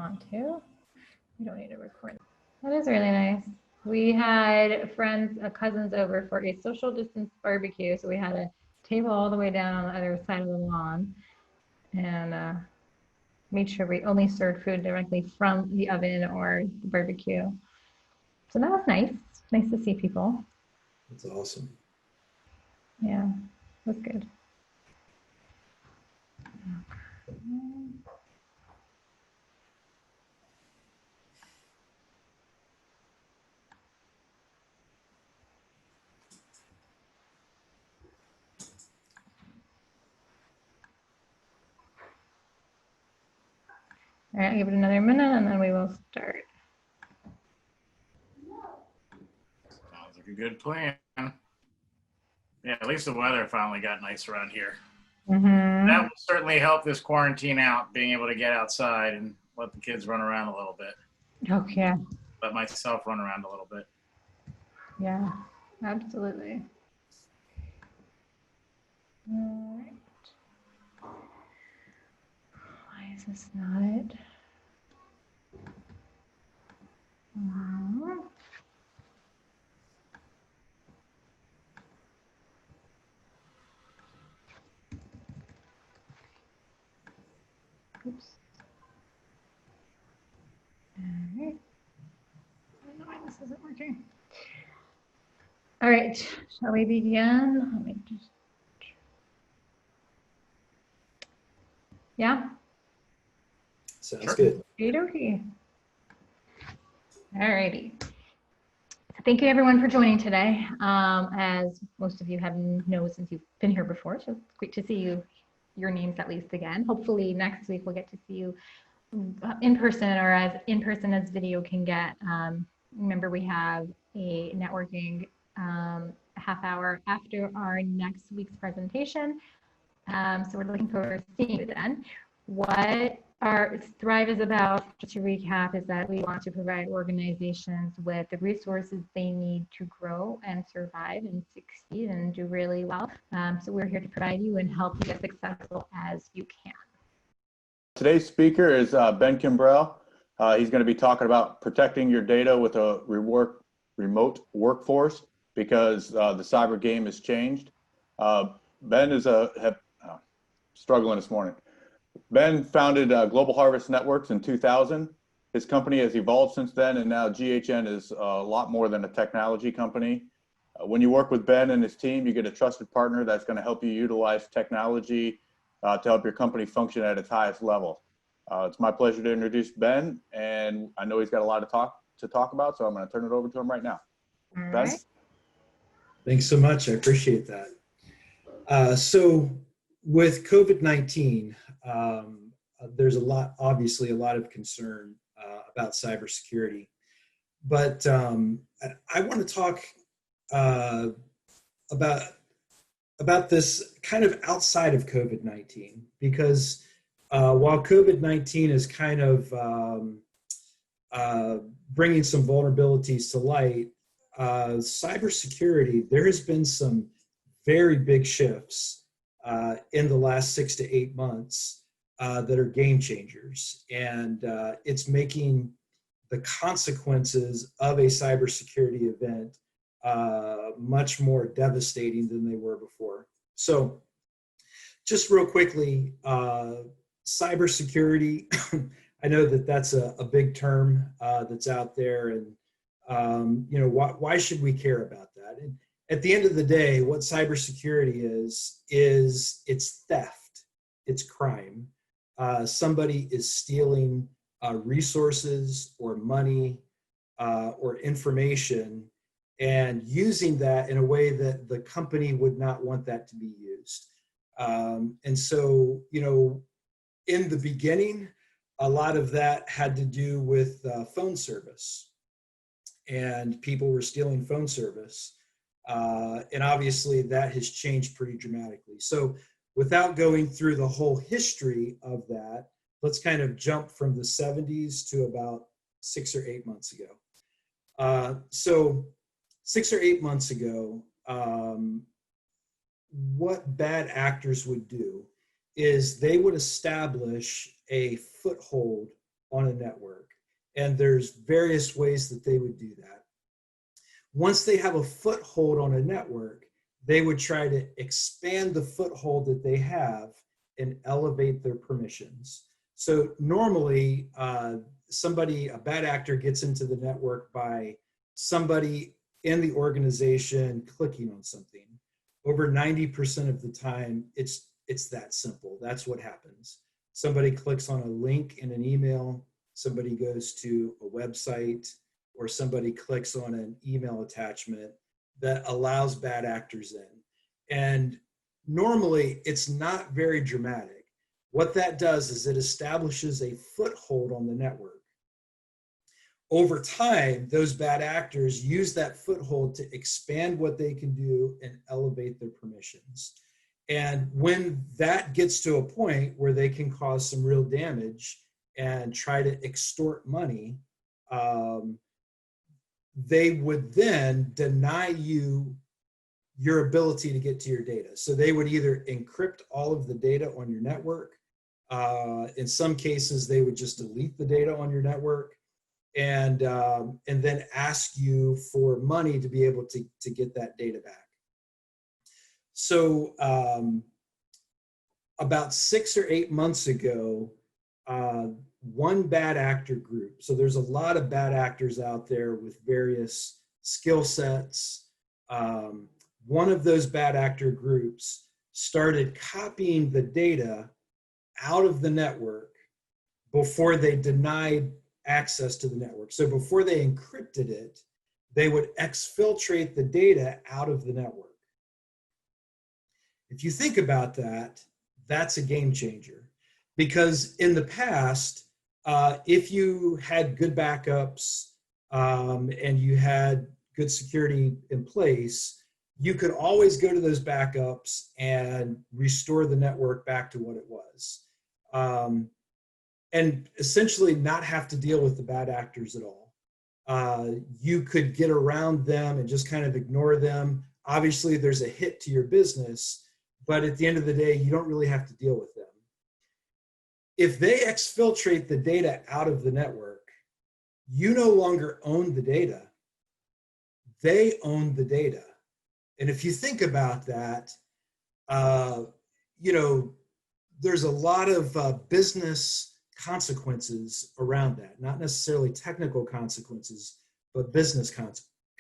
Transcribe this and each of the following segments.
want to. You don't need to record. That is really nice. We had friends, cousins over for a social distance barbecue. So we had a table all the way down on the other side of the lawn and made sure we only served food directly from the oven or the barbecue. So that was nice. Nice to see people. That's awesome. Yeah, it was good. All right, give it another minute and then we will start. Sounds like a good plan. Yeah, at least the weather finally got nice around here. Mm-hmm. That will certainly help this quarantine out, being able to get outside and let the kids run around a little bit. Oh, yeah. Let myself run around a little bit. Yeah, absolutely. All right. Why is this not it? Oops. All right. I don't know why this isn't working. All right, shall we begin? Let me just. Yeah. Sounds good. Okay. All righty. Thank you everyone for joining today. As most of you know since you've been here before, so it's great to see your names at least again. Hopefully next week we'll get to see you in person or as in person as video can get. Remember we have a networking half hour after our next week's presentation. So we're looking forward to seeing you then. What our Thrive is about, just to recap, is that we want to provide organizations with the resources they need to grow and survive and succeed and do really well. So we're here to provide you and help you get successful as you can. Today's speaker is Ben Kimbrell. He's going to be talking about protecting your data with a remote workforce because the cyber game has changed. Ben is struggling this morning. Ben founded Global Harvest Networks in 2000. His company has evolved since then, and now GHN is a lot more than a technology company. When you work with Ben and his team, you get a trusted partner that's going to help you utilize technology to help your company function at its highest level. It's my pleasure to introduce Ben, and I know he's got a lot to talk about, so I'm going to turn it over to him right now. All Ben? right. Thanks so much. I appreciate that. So with COVID-19, there's obviously a lot of concern about cybersecurity, but I want to talk about this kind of outside of COVID-19, because while COVID-19 is kind of bringing some vulnerabilities to light, cybersecurity, there has been some very big shifts in the last 6 to 8 months that are game changers, and it's making the consequences of a cybersecurity event much more devastating than they were before. So just real quickly, cybersecurity, I know that that's a big term that's out there, and you know, why should we care about that? And at the end of the day, what cybersecurity is it's theft, it's crime. Somebody is stealing resources or money or information and using that in a way that the company would not want that to be used. And so, you know, in the beginning, a lot of that had to do with phone service, and people were stealing phone service. And obviously that has changed pretty dramatically. So without going through the whole history of that, let's kind of jump from the 70s to about 6 or 8 months ago. So 6 or 8 months ago, what bad actors would do is they would establish a foothold on a network. And there's various ways that they would do that. Once they have a foothold on a network, they would try to expand the foothold that they have and elevate their permissions. So normally, a bad actor gets into the network by somebody in the organization clicking on something. Over 90% of the time, it's that simple. That's what happens. Somebody clicks on a link in an email, somebody goes to a website, or somebody clicks on an email attachment that allows bad actors in. And normally, it's not very dramatic. What that does is it establishes a foothold on the network. Over time, those bad actors use that foothold to expand what they can do and elevate their permissions. And when that gets to a point where they can cause some real damage and try to extort money, they would then deny you your ability to get to your data. So they would either encrypt all of the data on your network. In some cases, they would just delete the data on your network, and then ask you for money to be able to get that data back. So about 6 or 8 months ago, one bad actor group, so there's a lot of bad actors out there with various skill sets. One of those bad actor groups started copying the data out of the network before they denied access to the network. So before they encrypted it, they would exfiltrate the data out of the network. If you think about that, that's a game changer. Because in the past, if you had good backups and you had good security in place, you could always go to those backups and restore the network back to what it was. And essentially not have to deal with the bad actors at all. You could get around them and just kind of ignore them. Obviously, there's a hit to your business, but at the end of the day, you don't really have to deal with them. If they exfiltrate the data out of the network, you no longer own the data. They own the data. And if you think about that, there's a lot of business consequences around that, not necessarily technical consequences, but business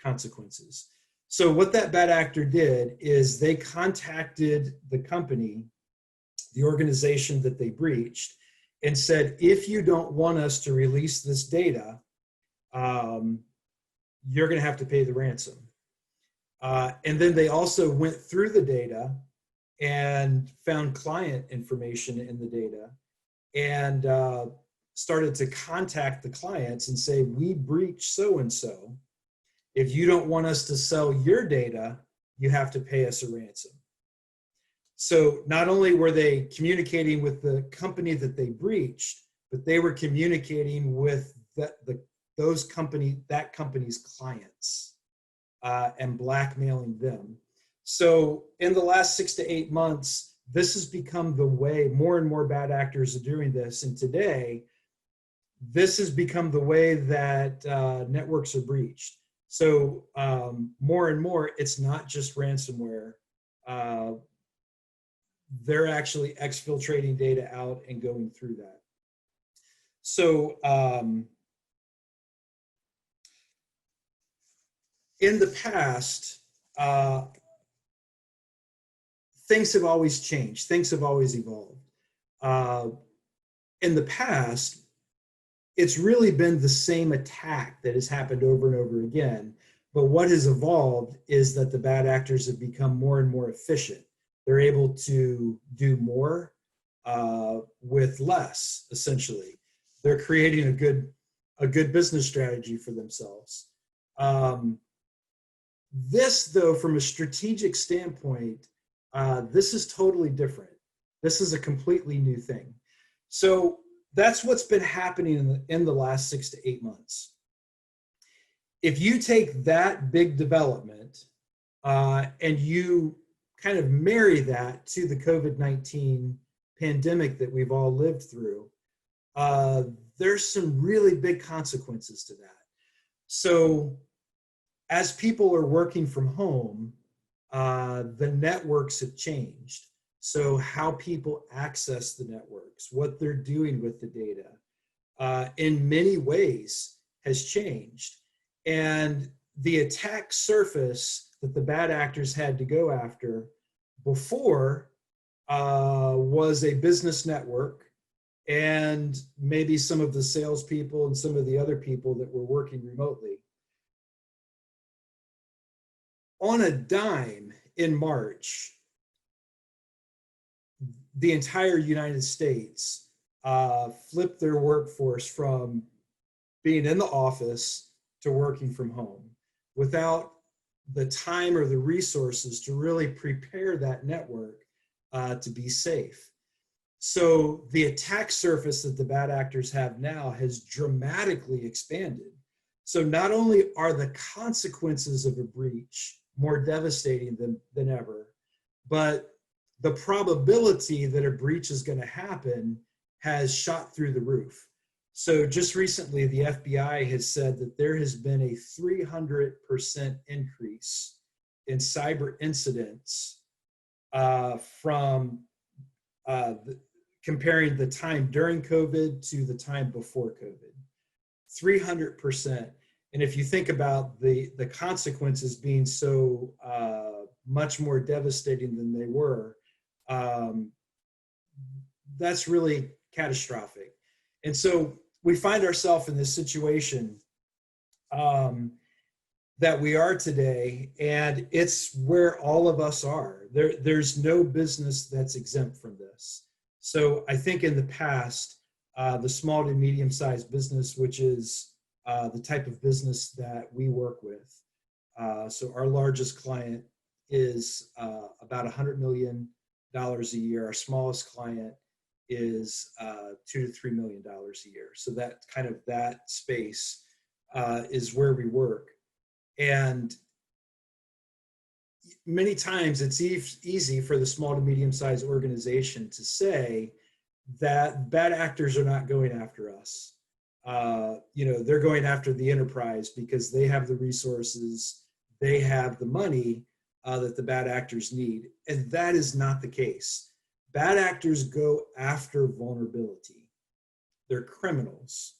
consequences. So what that bad actor did is they contacted the company, the organization that they breached, and said, if you don't want us to release this data, you're going to have to pay the ransom. And then they also went through the data and found client information in the data and started to contact the clients and say, we breached so-and-so. If you don't want us to sell your data, you have to pay us a ransom. So not only were they communicating with the company that they breached, but they were communicating with that company's clients and blackmailing them. So in the last 6 to 8 months, this has become the way. More and more bad actors are doing this. And today, this has become the way that networks are breached. So more and more, it's not just ransomware. They're actually exfiltrating data out and going through that. So in the past, things have always changed. Things have always evolved. In the past, it's really been the same attack that has happened over and over again. But what has evolved is that the bad actors have become more and more efficient. They're able to do more with less, essentially. They're creating a good business strategy for themselves. This, though, from a strategic standpoint, this is totally different. This is a completely new thing. So that's what's been happening in the last 6 to 8 months. If you take that big development and you kind of marry that to the COVID-19 pandemic that we've all lived through, there's some really big consequences to that. So as people are working from home, the networks have changed. So how people access the networks, what they're doing with the data, in many ways has changed. And the attack surface that the bad actors had to go after before was a business network and maybe some of the salespeople and some of the other people that were working remotely. On a dime in March, the entire United States flipped their workforce from being in the office to working from home without the time or the resources to really prepare that network to be safe. So the attack surface that the bad actors have now has dramatically expanded. So not only are the consequences of a breach more devastating than ever, but the probability that a breach is going to happen has shot through the roof. So just recently, the FBI has said that there has been a 300% increase in cyber incidents from comparing the time during COVID to the time before COVID. 300%. And if you think about the consequences being so much more devastating than they were, that's really catastrophic. And so we find ourselves in this situation that we are today, and it's where all of us are. There's no business that's exempt from this. So I think in the past, the small to medium-sized business, which is the type of business that we work with. So our largest client is about $100 million a year. Our smallest client is $2 to $3 million a year. So that kind of that space is where we work. And many times it's easy for the small to medium-sized organization to say that bad actors are not going after us. They're going after the enterprise because they have the resources, they have the money that the bad actors need. And that is not the case. Bad actors go after vulnerability. They're criminals.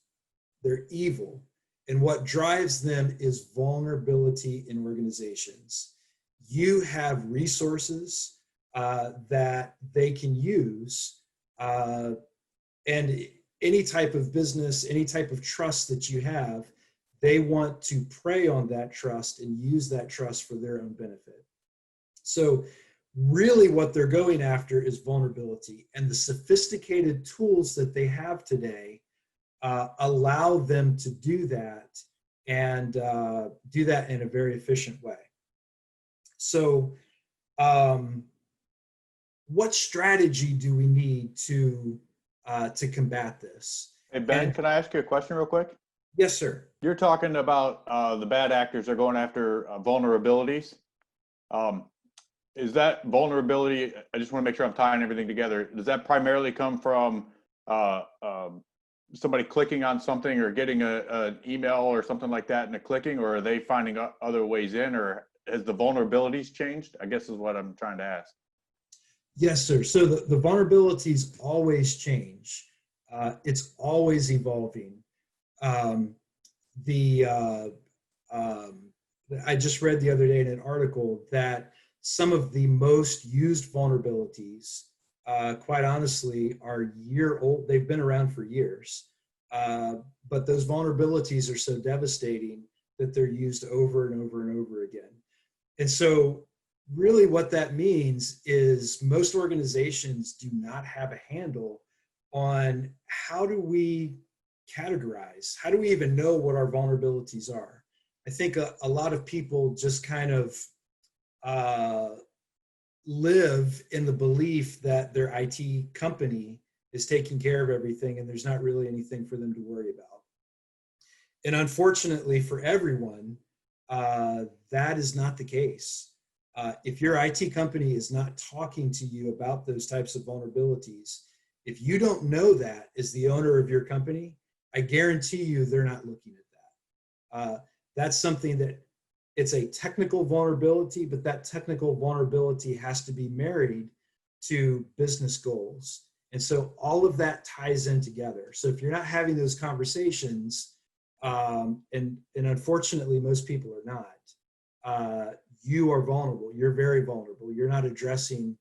They're evil. And what drives them is vulnerability in organizations. You have resources that they can use, and any type of business, any type of trust that you have, they want to prey on that trust and use that trust for their own benefit. So really what they're going after is vulnerability, and the sophisticated tools that they have today allow them to do that, and do that in a very efficient way. So what strategy do we need to combat this? Hey, Ben, can I ask you a question real quick? Yes, sir. You're talking about the bad actors are going after vulnerabilities. Is that vulnerability, I just want to make sure I'm tying everything together. Does that primarily come from somebody clicking on something or getting an email or something like that and a clicking, or are they finding other ways in, or has the vulnerabilities changed? I guess is what I'm trying to ask. Yes, sir. So the vulnerabilities always change. It's always evolving. I just read the other day in an article that some of the most used vulnerabilities, quite honestly, are year old. They've been around for years, but those vulnerabilities are so devastating that they're used over and over and over again. And so really what that means is most organizations do not have a handle on how do we categorize, how do we even know what our vulnerabilities are. I think a lot of people just kind of live in the belief that their IT company is taking care of everything and there's not really anything for them to worry about. And unfortunately for everyone, that is not the case. If your IT company is not talking to you about those types of vulnerabilities, if you don't know that as the owner of your company, I guarantee you they're not looking at that. That's something that it's a technical vulnerability, but that technical vulnerability has to be married to business goals. And so all of that ties in together. So if you're not having those conversations, and unfortunately most people are not, you are vulnerable. You're very vulnerable. You're not addressing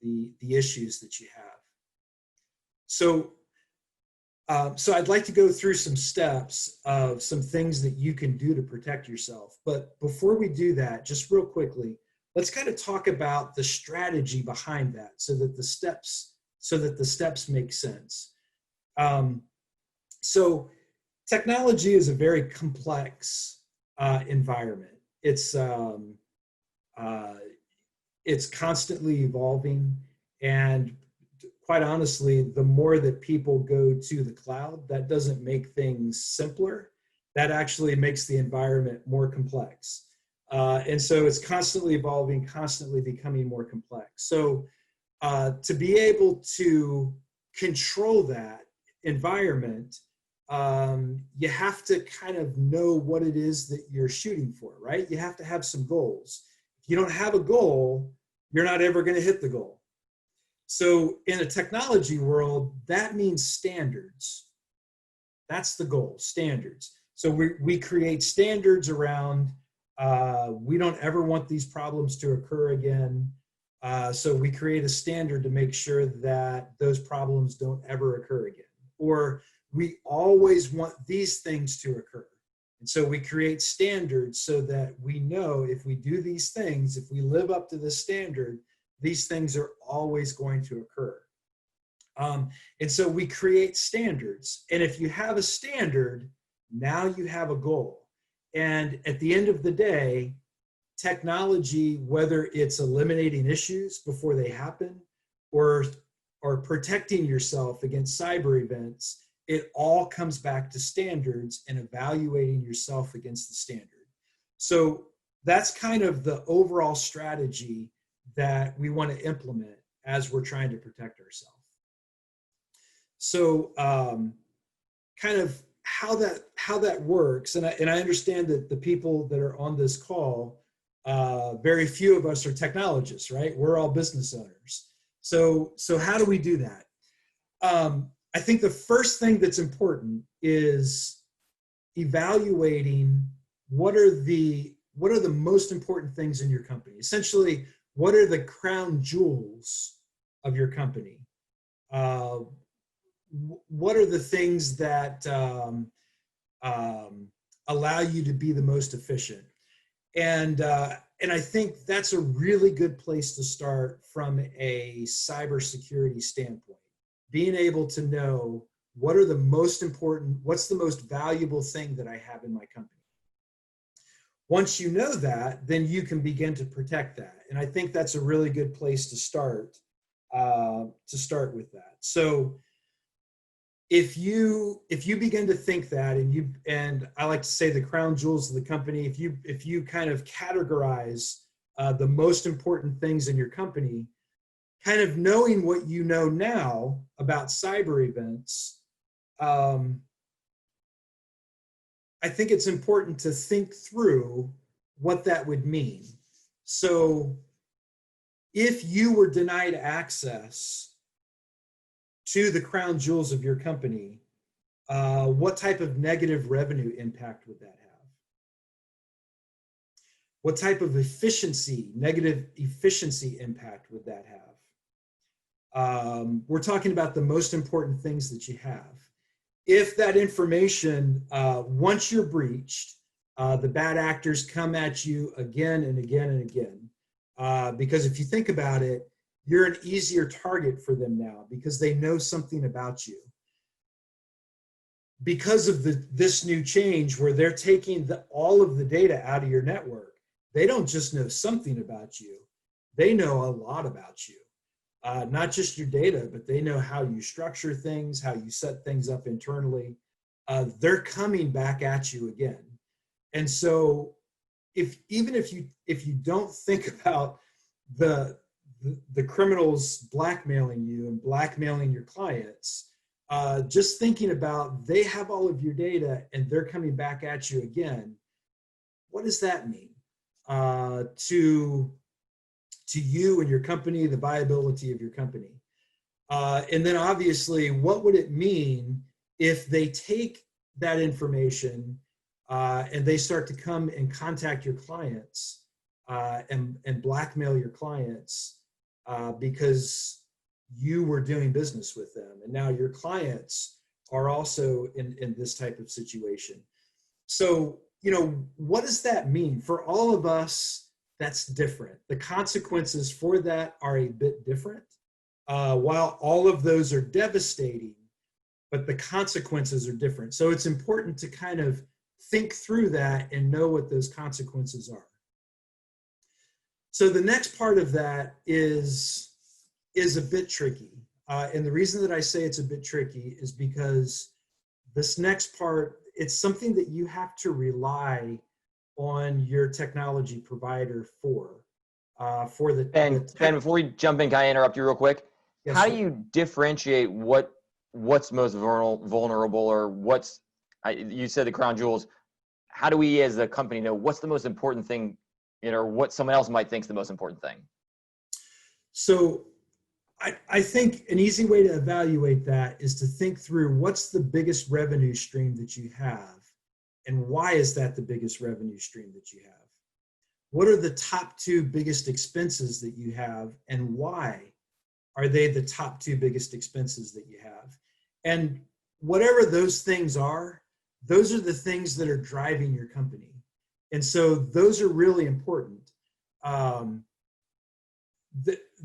the issues that you have. So I'd like to go through some steps of some things that you can do to protect yourself. But before we do that, just real quickly, let's kind of talk about the strategy behind that so that the steps make sense. So technology is a very complex environment. It's constantly evolving, and quite honestly, the more that people go to the cloud, that doesn't make things simpler. That actually makes the environment more complex. And so it's constantly evolving, constantly becoming more complex. So to be able to control that environment, you have to kind of know what it is that you're shooting for, right? You have to have some goals. If you don't have a goal, you're not ever going to hit the goal. So in a technology world, that means standards. That's the goal, standards. So we create standards around, we don't ever want these problems to occur again. So we create a standard to make sure that those problems don't ever occur again. Or we always want these things to occur. And so we create standards so that we know if we do these things, if we live up to this standard, these things are always going to occur. And so we create standards. And if you have a standard, now you have a goal. And at the end of the day, technology, whether it's eliminating issues before they happen or protecting yourself against cyber events, it all comes back to standards and evaluating yourself against the standard. So that's kind of the overall strategy that we want to implement as we're trying to protect ourselves. So kind of how that works, and I understand that the people that are on this call, very few of us are technologists, right? We're all business owners. So how do we do that? I think the first thing that's important is evaluating what are the most important things in your company. Essentially, what are the crown jewels of your company? What are the things that allow you to be the most efficient? And I think that's a really good place to start from a cybersecurity standpoint. Being able to know what are the most important, what's the most valuable thing that I have in my company. Once you know that, then you can begin to protect that. And I think that's a really good place to start with that. So if you begin to think that, and I like to say the crown jewels of the company, if you kind of categorize the most important things in your company, kind of knowing what you know now about cyber events, I think it's important to think through what that would mean. So if you were denied access to the crown jewels of your company, what type of negative revenue impact would that have? What type of negative efficiency impact would that have? We're talking about the most important things that you have. If that information, once you're breached, the bad actors come at you again and again and again. Because if you think about it, you're an easier target for them now because they know something about you. Because of this new change where they're taking all of the data out of your network, they don't just know something about you, they know a lot about you. Not just your data, but they know how you structure things, how you set things up internally. They're coming back at you again. And so even if you don't think about the criminals blackmailing you and blackmailing your clients, just thinking about they have all of your data and they're coming back at you again. What does that mean to you and your company, the viability of your company? And then obviously, what would it mean if they take that information and they start to come and contact your clients and blackmail your clients because you were doing business with them, and now your clients are also in this type of situation. So, what does that mean? For all of us, that's different. The consequences for that are a bit different. While all of those are devastating, but the consequences are different. So it's important to kind of think through that and know what those consequences are. So the next part of that is a bit tricky. And the reason that I say it's a bit tricky is because this next part, it's something that you have to rely on your technology provider for the Ben, before we jump in, can I interrupt you real quick? Yes, How sir. do you differentiate what's most vulnerable, or you said the crown jewels? How do we as a company know what's the most important thing, or what someone else might think is the most important thing? So I think an easy way to evaluate that is to think through what's the biggest revenue stream that you have, and why is that the biggest revenue stream that you have? What are the top 2 biggest expenses that you have, and why are they the top 2 biggest expenses that you have? And whatever those things are, those are the things that are driving your company. And so those are really important.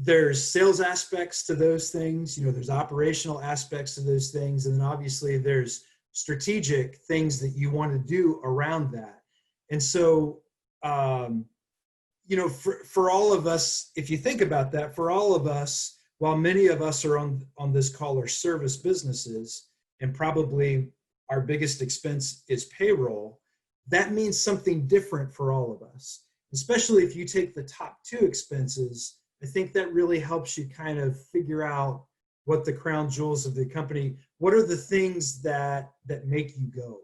There's sales aspects to those things, there's operational aspects to those things, and then obviously there's strategic things that you want to do around that. And so, for all of us, if you think about that, for all of us, while many of us are on this call are service businesses, and probably our biggest expense is payroll, that means something different for all of us. Especially if you take the top 2 expenses, I think that really helps you kind of figure out what the crown jewels of the company, what are the things that make you go.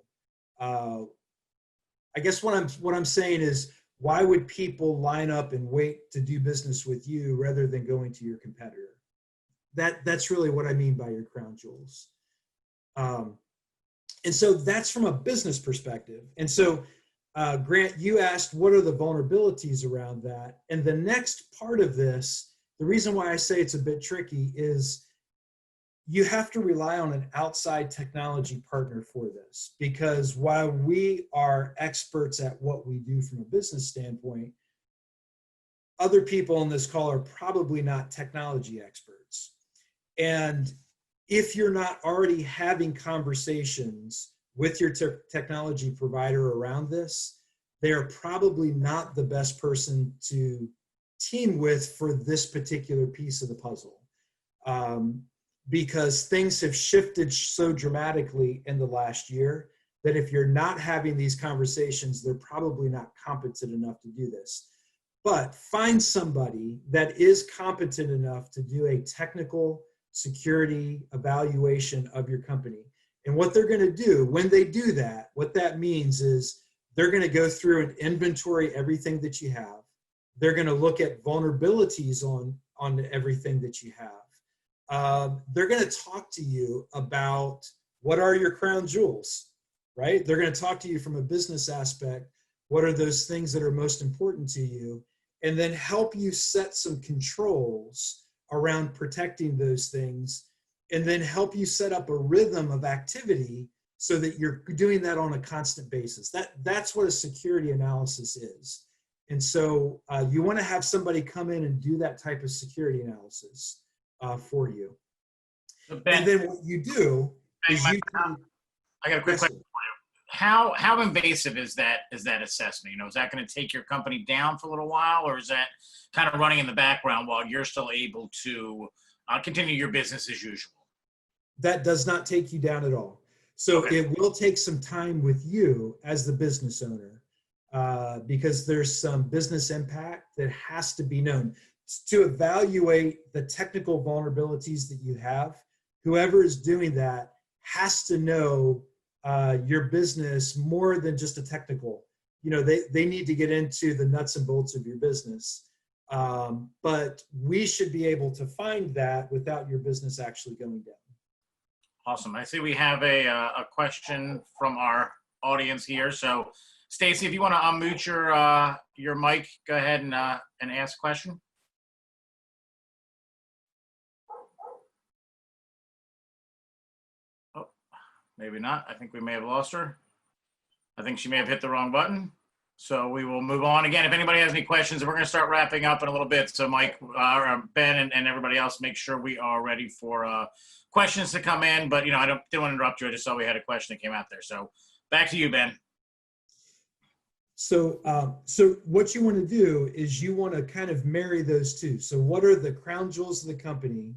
I guess what I'm saying is, why would people line up and wait to do business with you rather than going to your competitor? That's really what I mean by your crown jewels. And so that's from a business perspective. And so, Grant, you asked, what are the vulnerabilities around that? And the next part of this, the reason why I say it's a bit tricky is you have to rely on an outside technology partner for this, because while we are experts at what we do from a business standpoint, other people on this call are probably not technology experts. And if you're not already having conversations with your technology provider around this, they are probably not the best person to team with for this particular piece of the puzzle. Because things have shifted so dramatically in the last year that if you're not having these conversations, they're probably not competent enough to do this. But find somebody that is competent enough to do a technical security evaluation of your company. And what they're going to do when they do that, what that means is they're going to go through and inventory everything that you have. They're going to look at vulnerabilities on everything that you have. They're going to talk to you about what are your crown jewels, right? They're going to talk to you from a business aspect. What are those things that are most important to you? And then help you set some controls around protecting those things, and then help you set up a rhythm of activity so that you're doing that on a constant basis. That's what a security analysis is. And so you want to have somebody come in and do that type of security analysis for you. So Ben, and then what you do is I got a quick question for you. How invasive is that assessment? Is that going to take your company down for a little while, or is that kind of running in the background while you're still able to continue your business as usual? That does not take you down at all. So Okay. It will take some time with you as the business owner because there's some business impact that has to be known. To evaluate the technical vulnerabilities that you have, whoever is doing that has to know your business more than just a technical. They need to get into the nuts and bolts of your business. But we should be able to find that without your business actually going down. Awesome. I see we have a question from our audience here. So, Stacy, if you want to unmute your mic, go ahead and ask a question. Oh, maybe not. I think we may have lost her. I think she may have hit the wrong button. So we will move on. Again, if anybody has any questions, we're going to start wrapping up in a little bit. So Mike, Ben, and everybody else, make sure we are ready for questions to come in. But, I didn't want to interrupt you. I just saw we had a question that came out there. So back to you, Ben. So what you want to do is you want to kind of marry those two. So what are the crown jewels of the company,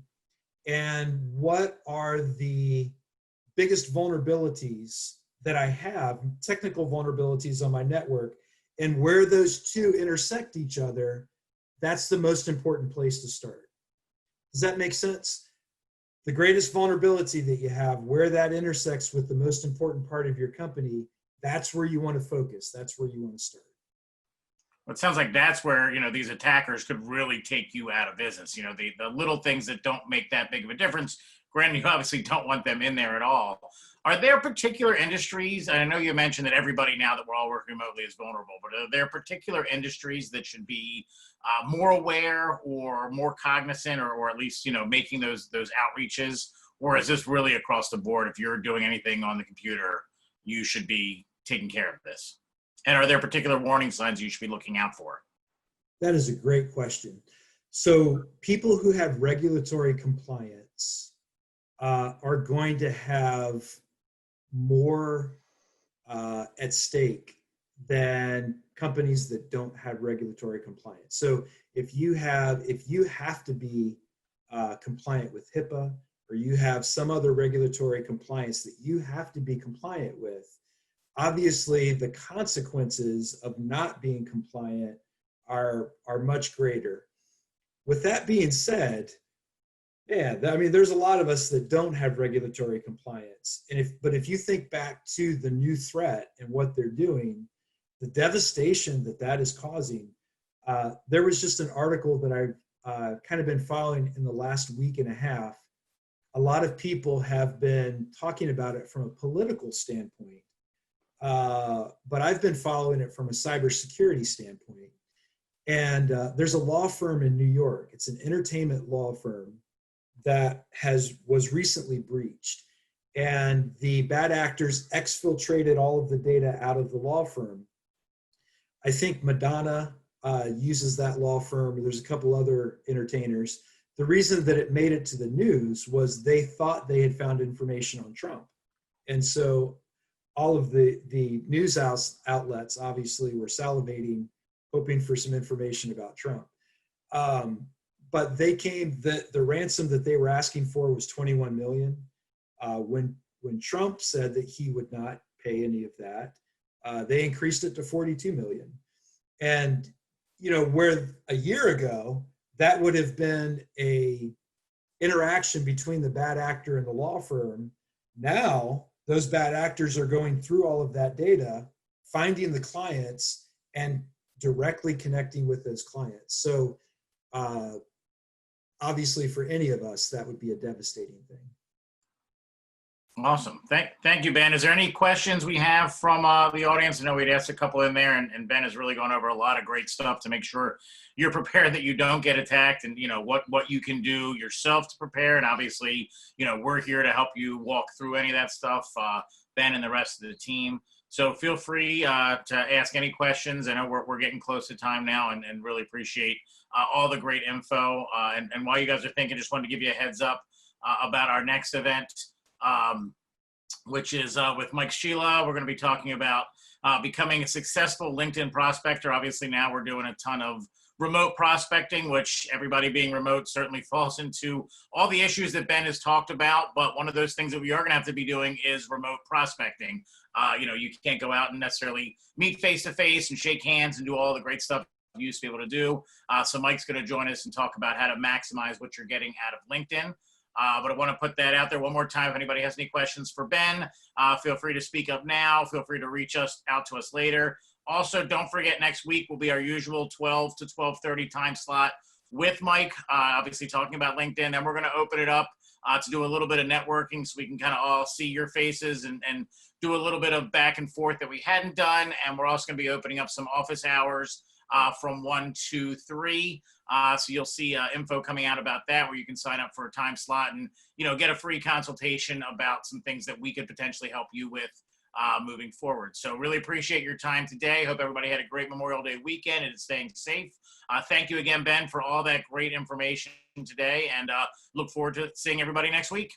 and what are the biggest vulnerabilities that I have, technical vulnerabilities on my network, and where those two intersect each other? That's the most important place to start. Does that make sense? The greatest vulnerability that you have, where that intersects with the most important part of your company, that's where you want to focus. That's where you want to start. Well, it sounds like that's where, these attackers could really take you out of business. The little things that don't make that big of a difference. Granted, you obviously don't want them in there at all. Are there particular industries, and I know you mentioned that everybody now that we're all working remotely is vulnerable, but are there particular industries that should be more aware or more cognizant, or at least, making those outreaches? Or is this really across the board? If you're doing anything on the computer, you should be taking care of this? And are there particular warning signs you should be looking out for? That is a great question. So people who have regulatory compliance are going to have more at stake than companies that don't have regulatory compliance. So if you have to be compliant with HIPAA, or you have some other regulatory compliance that you have to be compliant with, obviously the consequences of not being compliant are much greater. With that being said, there's a lot of us that don't have regulatory compliance. But if you think back to the new threat and what they're doing, the devastation that is causing, there was just an article that I've kind of been following in the last week and a half. A lot of people have been talking about it from a political standpoint, but I've been following it from a cybersecurity standpoint. And there's a law firm in New York. It's an entertainment law firm that was recently breached, and the bad actors exfiltrated all of the data out of the law firm. I think Madonna uses that law firm. There's a couple other entertainers. The reason that it made it to the news was they thought they had found information on Trump. And so all of the news outlets obviously were salivating, hoping for some information about Trump. But the ransom that they were asking for was $21 million. When Trump said that he would not pay any of that, they increased it to $42 million. And, where a year ago, that would have been a interaction between the bad actor and the law firm. Now, those bad actors are going through all of that data, finding the clients, and directly connecting with those clients. So, obviously, for any of us, that would be a devastating thing. Awesome. Thank you, Ben. Is there any questions we have from the audience? I know we'd asked a couple in there, and Ben has really gone over a lot of great stuff to make sure you're prepared that you don't get attacked, and what you can do yourself to prepare. And obviously, we're here to help you walk through any of that stuff, Ben and the rest of the team. So feel free to ask any questions. I know we're getting close to time now, and really appreciate all the great info. And while you guys are thinking, just wanted to give you a heads up about our next event, which is with Mike Sheila. We're going to be talking about becoming a successful LinkedIn prospector. Obviously, now we're doing a ton of remote prospecting, which everybody being remote certainly falls into all the issues that Ben has talked about. But one of those things that we are going to have to be doing is remote prospecting. You can't go out and necessarily meet face-to-face and shake hands and do all the great stuff you used to be able to do. So Mike's going to join us and talk about how to maximize what you're getting out of LinkedIn. But I want to put that out there one more time. If anybody has any questions for Ben, feel free to speak up now. Feel free to reach out to us later. Also, don't forget, next week will be our usual 12 to 12:30 time slot with Mike, obviously talking about LinkedIn. Then we're going to open it up to do a little bit of networking so we can kind of all see your faces and do a little bit of back and forth that we hadn't done. And we're also going to be opening up some office hours from 1 to 3. So you'll see info coming out about that, where you can sign up for a time slot and, get a free consultation about some things that we could potentially help you with moving forward. So really appreciate your time today. Hope everybody had a great Memorial Day weekend and is staying safe. Thank you again, Ben, for all that great information today, and look forward to seeing everybody next week.